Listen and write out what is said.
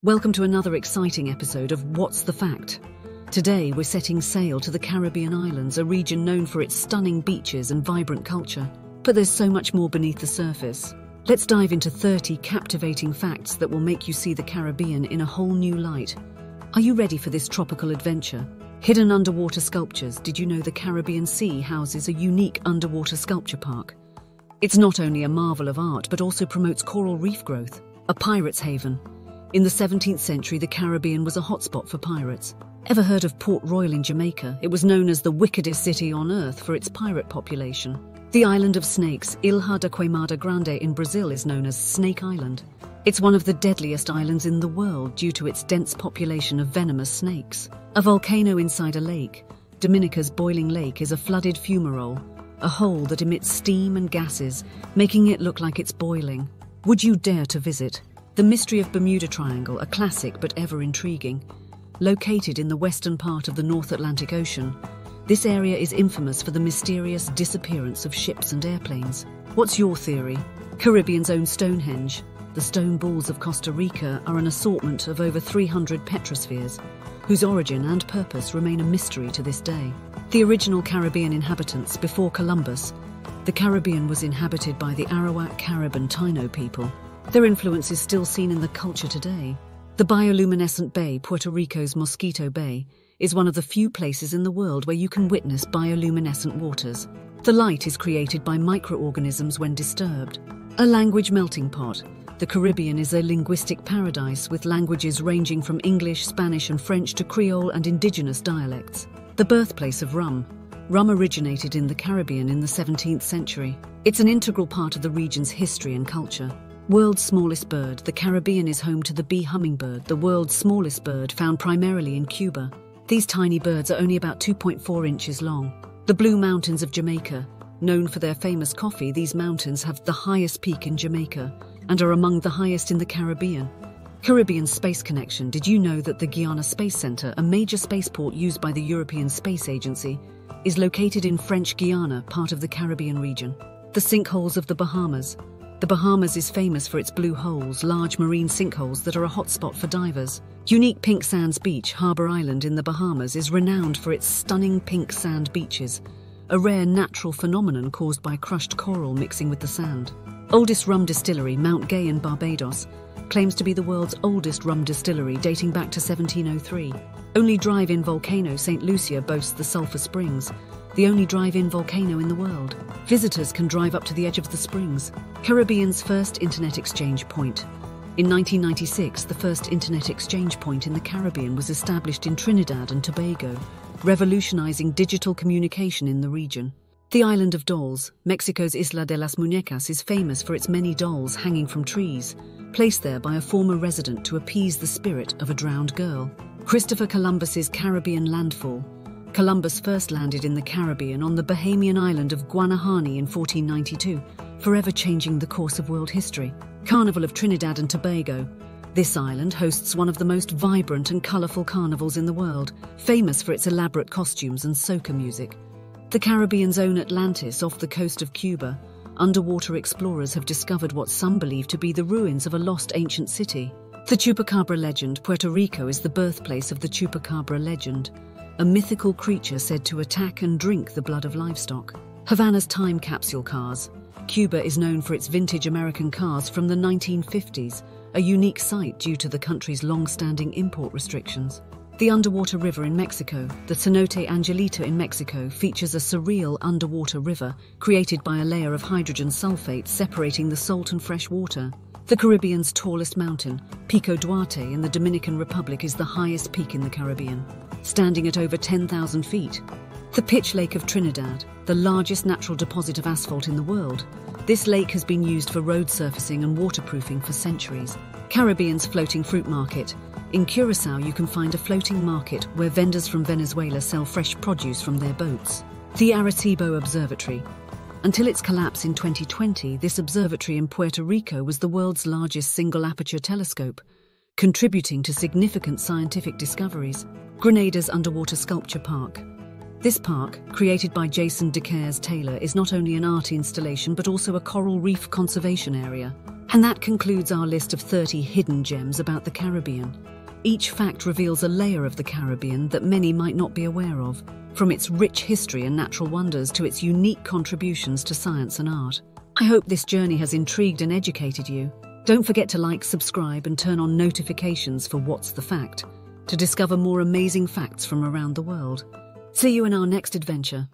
Welcome to another exciting episode of What's the Fact? Today we're setting sail to the Caribbean islands, a region known for its stunning beaches and vibrant culture. But there's so much more beneath the surface. Let's dive into 30 captivating facts that will make you see the Caribbean in a whole new light. Are you ready for this tropical adventure? Hidden underwater sculptures. Did you know the Caribbean Sea houses a unique underwater sculpture park? It's not only a marvel of art but also promotes coral reef growth, a pirate's haven. In the 17th century, the Caribbean was a hotspot for pirates. Ever heard of Port Royal in Jamaica? It was known as the wickedest city on earth for its pirate population. The island of snakes, Ilha da Queimada Grande in Brazil, is known as Snake Island. It's one of the deadliest islands in the world due to its dense population of venomous snakes. A volcano inside a lake, Dominica's Boiling Lake, is a flooded fumarole, a hole that emits steam and gases, making it look like it's boiling. Would you dare to visit? The Mystery of Bermuda Triangle, a classic but ever intriguing. Located in the western part of the North Atlantic Ocean, this area is infamous for the mysterious disappearance of ships and airplanes. What's your theory? Caribbean's own Stonehenge, the stone balls of Costa Rica, are an assortment of over 300 petrospheres, whose origin and purpose remain a mystery to this day. The original Caribbean inhabitants before Columbus. The Caribbean was inhabited by the Arawak, Carib and Taino people. Their influence is still seen in the culture today. The bioluminescent bay, Puerto Rico's Mosquito Bay, is one of the few places in the world where you can witness bioluminescent waters. The light is created by microorganisms when disturbed. A language melting pot. The Caribbean is a linguistic paradise with languages ranging from English, Spanish and French to Creole and indigenous dialects. The birthplace of rum. Rum originated in the Caribbean in the 17th century. It's an integral part of the region's history and culture. World's smallest bird. The Caribbean is home to the bee hummingbird, the world's smallest bird, found primarily in Cuba. These tiny birds are only about 2.4 inches long. The Blue Mountains of Jamaica. Known for their famous coffee, these mountains have the highest peak in Jamaica and are among the highest in the Caribbean. Caribbean Space Connection. Did you know that the Guiana Space Center, a major spaceport used by the European Space Agency, is located in French Guiana, part of the Caribbean region? The sinkholes of the Bahamas. The Bahamas is famous for its blue holes, large marine sinkholes that are a hotspot for divers. Unique Pink Sands Beach, Harbour Island in the Bahamas, is renowned for its stunning pink sand beaches, a rare natural phenomenon caused by crushed coral mixing with the sand. Oldest rum distillery, Mount Gay in Barbados, claims to be the world's oldest rum distillery, dating back to 1703. Only drive-in volcano, St. Lucia, boasts the Sulphur Springs, the only drive-in volcano in the world. Visitors can drive up to the edge of the springs. Caribbean's first internet exchange point. In 1996, the first internet exchange point in the Caribbean was established in Trinidad and Tobago, revolutionizing digital communication in the region. The Island of Dolls, Mexico's Isla de las Muñecas, is famous for its many dolls hanging from trees, placed there by a former resident to appease the spirit of a drowned girl. Christopher Columbus's Caribbean landfall. Columbus first landed in the Caribbean on the Bahamian island of Guanahani in 1492, forever changing the course of world history. Carnival of Trinidad and Tobago. This island hosts one of the most vibrant and colourful carnivals in the world, famous for its elaborate costumes and soca music. The Caribbean's own Atlantis, off the coast of Cuba. Underwater explorers have discovered what some believe to be the ruins of a lost ancient city. The Chupacabra legend. Puerto Rico is the birthplace of the Chupacabra legend, a mythical creature said to attack and drink the blood of livestock. Havana's time capsule cars. Cuba is known for its vintage American cars from the 1950s, a unique sight due to the country's long-standing import restrictions. The underwater river in Mexico. The Cenote Angelita in Mexico features a surreal underwater river created by a layer of hydrogen sulfate separating the salt and fresh water. The Caribbean's tallest mountain, Pico Duarte in the Dominican Republic, is the highest peak in the Caribbean, standing at over 10,000 feet. The Pitch Lake of Trinidad, the largest natural deposit of asphalt in the world. This lake has been used for road surfacing and waterproofing for centuries. Caribbean's floating fruit market. In Curaçao, you can find a floating market where vendors from Venezuela sell fresh produce from their boats. The Arecibo Observatory. Until its collapse in 2020, this observatory in Puerto Rico was the world's largest single-aperture telescope, contributing to significant scientific discoveries. Grenada's underwater sculpture park. This park, created by Jason DeCaires Taylor, is not only an art installation but also a coral reef conservation area. And that concludes our list of 30 hidden gems about the Caribbean. Each fact reveals a layer of the Caribbean that many might not be aware of, from its rich history and natural wonders to its unique contributions to science and art. I hope this journey has intrigued and educated you. Don't forget to like, subscribe, and turn on notifications for What's the Fact to discover more amazing facts from around the world. See you in our next adventure.